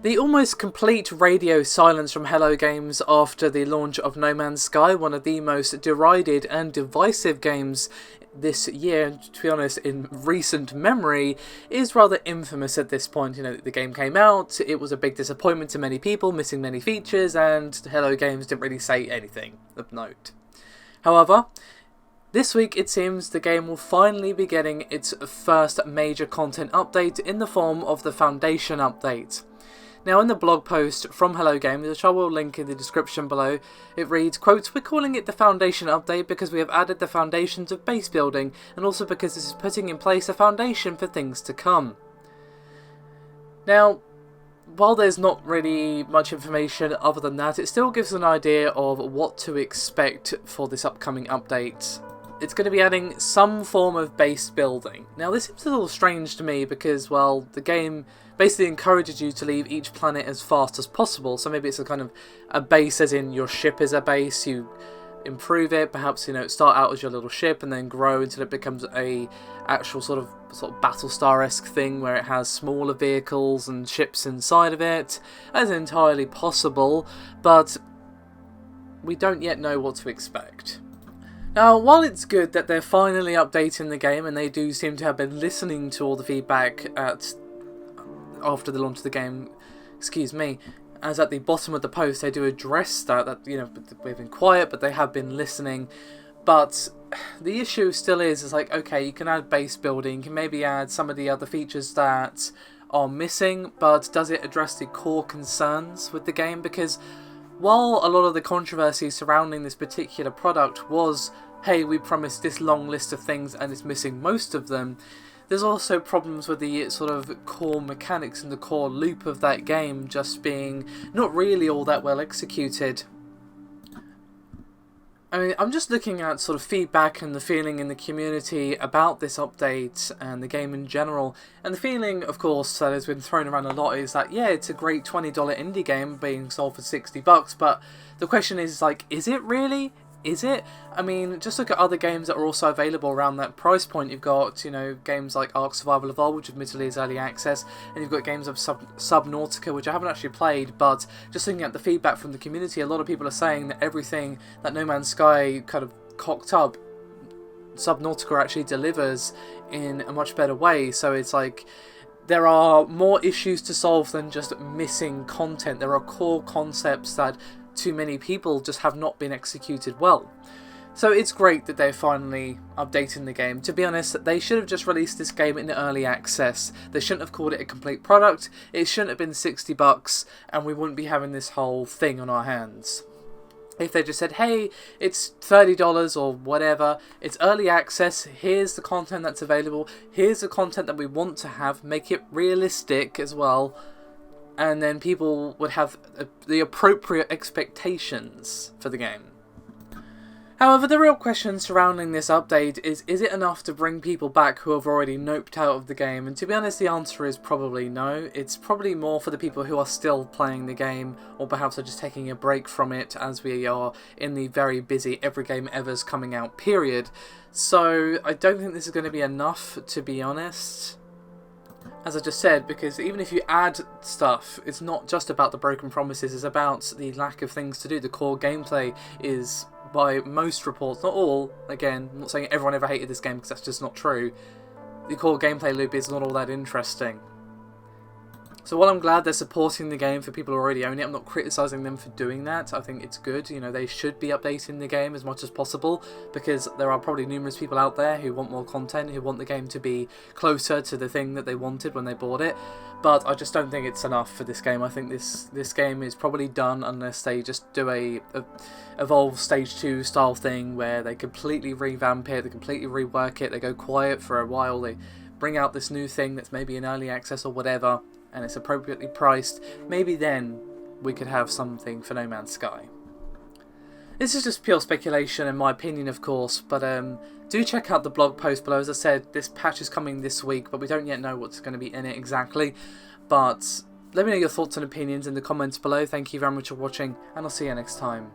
The almost complete radio silence from Hello Games after the launch of No Man's Sky, one of the most derided and divisive games this year, and to be honest, in recent memory, is rather infamous at this point. You know, the game came out, it was a big disappointment to many people, missing many features, and Hello Games didn't really say anything of note. However, this week it seems the game will finally be getting its first major content update in the form of the Foundation update. Now, in the blog post from Hello Games, which I will link in the description below, it reads, quote, "We're calling it the Foundation Update because we have added the foundations of base building, and also because this is putting in place a foundation for things to come." Now, while there's not really much information other than that, it still gives an idea of what to expect for this upcoming update. It's going to be adding some form of base building. Now, this seems a little strange to me because, well, the game basically encourages you to leave each planet as fast as possible. So maybe it's a kind of a base, as in your ship is a base. You improve it, perhaps, you know, start out as your little ship and then grow until it becomes a actual sort of Battlestar-esque thing where it has smaller vehicles and ships inside of it. That's entirely possible, but we don't yet know what to expect. Now, while it's good that they're finally updating the game, and they do seem to have been listening to all the feedback after the launch of the game, as at the bottom of the post they do address that, you know, we've been quiet, but they have been listening. But the issue still is like, okay, you can add base building, you can maybe add some of the other features that are missing, but does it address the core concerns with the game? Because while a lot of the controversy surrounding this particular product was, hey, we promised this long list of things and it's missing most of them, there's also problems with the sort of core mechanics and the core loop of that game just being not really all that well executed. I mean, I'm just looking at sort of feedback and the feeling in the community about this update and the game in general, and the feeling, of course, that has been thrown around a lot is that, yeah, it's a great $20 indie game being sold for $60, but the question is, like, is it really? Is it? I mean, just look at other games that are also available around that price point. You've got, you know, games like Ark Survival Evolved, which admittedly is early access, and you've got games of Subnautica, which I haven't actually played, but just looking at the feedback from the community, a lot of people are saying that everything that No Man's Sky kind of cocked up, Subnautica actually delivers in a much better way. So it's like, there are more issues to solve than just missing content. There are core concepts that too many people just have not been executed well. So it's great that they're finally updating the game. To be honest, they should have just released this game in early access. They shouldn't have called it a complete product. It shouldn't have been $60, and we wouldn't be having this whole thing on our hands. If they just said, hey, it's $30 or whatever, it's early access, here's the content that's available, here's the content that we want to have, make it realistic as well, and then people would have the appropriate expectations for the game. However, the real question surrounding this update is it enough to bring people back who have already noped out of the game? And to be honest, the answer is probably no. It's probably more for the people who are still playing the game, or perhaps are just taking a break from it as we are in the very busy Every Game Ever's coming out period. So I don't think this is going to be enough, to be honest. As I just said, because even if you add stuff, it's not just about the broken promises, it's about the lack of things to do. The core gameplay is, by most reports, not all, again, I'm not saying everyone ever hated this game because that's just not true, the core gameplay loop is not all that interesting. So while I'm glad they're supporting the game for people who already own it, I'm not criticising them for doing that. I think it's good. You know, they should be updating the game as much as possible, because there are probably numerous people out there who want more content, who want the game to be closer to the thing that they wanted when they bought it. But I just don't think it's enough for this game. I think this game is probably done unless they just do a Evolve Stage 2 style thing where they completely revamp it, they completely rework it, they go quiet for a while, they bring out this new thing that's maybe in early access or whatever, and it's appropriately priced. Maybe then we could have something for No Man's Sky. This is just pure speculation in my opinion, of course, but do check out the blog post below. As I said, this patch is coming this week, but we don't yet know what's going to be in it exactly. But let me know your thoughts and opinions in the comments below. Thank you very much for watching, and I'll see you next time.